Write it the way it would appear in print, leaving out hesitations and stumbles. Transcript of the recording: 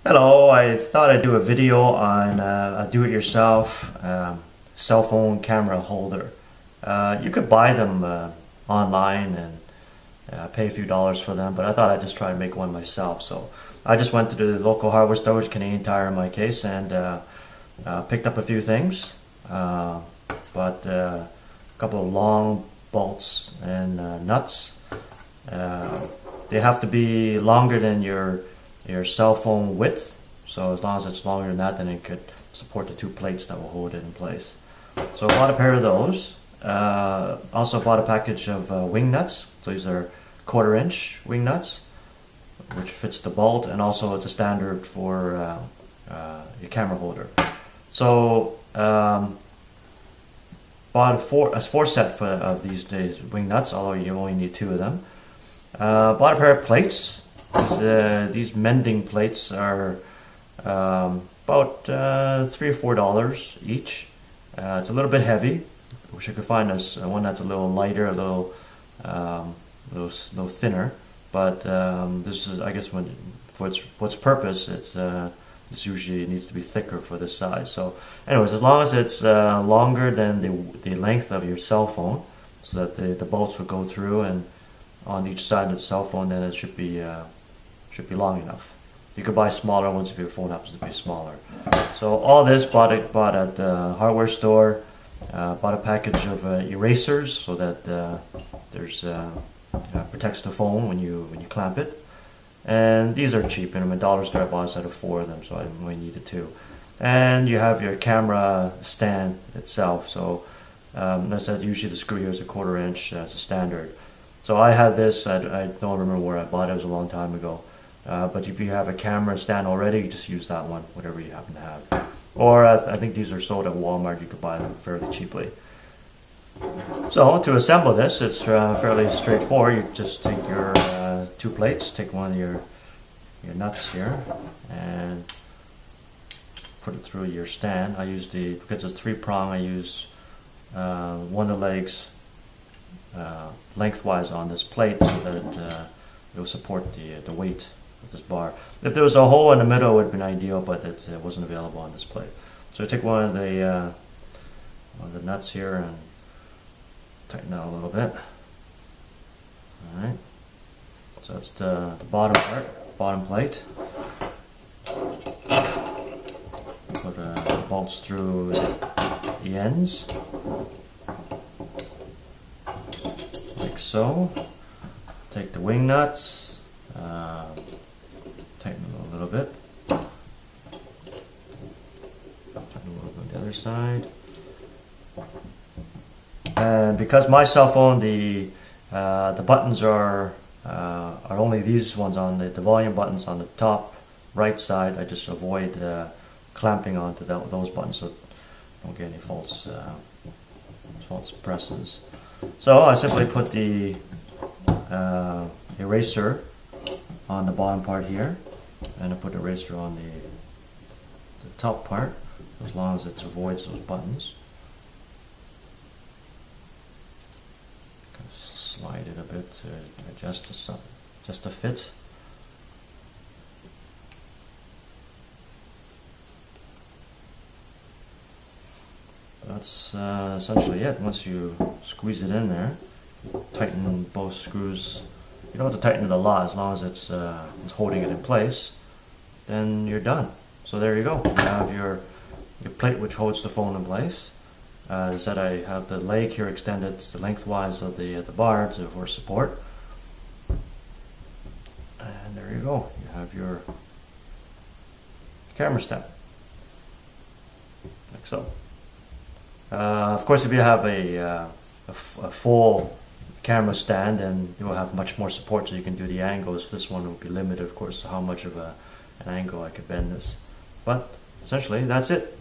Hello, I thought I'd do a video on a do-it-yourself cell phone camera holder. You could buy them online and pay a few dollars for them, but I thought I'd just try and make one myself. So I just went to the local hardware store, which is Canadian Tire in my case, and picked up a few things. But a couple of long bolts and nuts. They have to be longer than your cell phone width, so as long as it's longer than that, then it could support the two plates that will hold it in place. So I bought a pair of those. Also bought a package of wing nuts. So these are 1/4 inch wing nuts, which fits the bolt, and also it's a standard for your camera holder. So bought a four set of these wing nuts, although you only need 2 of them. Bought a pair of plates. These mending plates are about $3 or $4 each. It's a little bit heavy. Wish I could find one that's a little lighter, a little thinner. But this is, I guess, for its purpose, it's usually needs to be thicker for this size. So, anyways, as long as it's longer than the length of your cell phone, so that the bolts will go through and on each side of the cell phone, then it should be long enough. You could buy smaller ones if your phone happens to be smaller. So all this bought at the hardware store. Bought a package of erasers so that there's protects the phone when you clamp it. And these are cheap. In a dollar store I bought a set of 4 of them, so I only needed 2. And you have your camera stand itself. So as I said, usually the screw here is a 1/4 inch as a standard. So I had this. I don't remember where I bought it. It was a long time ago. But if you have a camera stand already, you just use that one, whatever you happen to have. Or I think these are sold at Walmart. You could buy them fairly cheaply. So to assemble this, it's fairly straightforward. You just take your 2 plates, take one of your nuts here, and put it through your stand. I use because it's 3-prong, I use one of the legs lengthwise on this plate so that it will support the weight of this bar. If there was a hole in the middle, it would have been ideal, but it wasn't available on this plate. So I take one of the nuts here and tighten that a little bit. Alright, so that's the bottom part, bottom plate. Put the bolts through the ends, like so. Take the wing nuts, tighten them a little bit. Tighten a little bit on the other side. And because my cell phone, the buttons are only these ones on the volume buttons on the top right side, I just avoid clamping onto those buttons so don't get any false presses. So I simply put the eraser on the bottom part here, and I put the eraser on the top part, as long as it avoids those buttons. Slide it a bit to adjust to fit. That's essentially it. Once you squeeze it in there, tighten both screws. You don't have to tighten it a lot, as long as it's holding it in place, then you're done. So there you go. You have your plate which holds the phone in place. As I said, I have the leg here extended the lengthwise of the bar for support. And there you go. You have your camera stand, like so. Of course, if you have a full camera stand, and you will have much more support, so you can do the angles. This one will be limited, of course, to how much of an angle I could bend this. But essentially, that's it.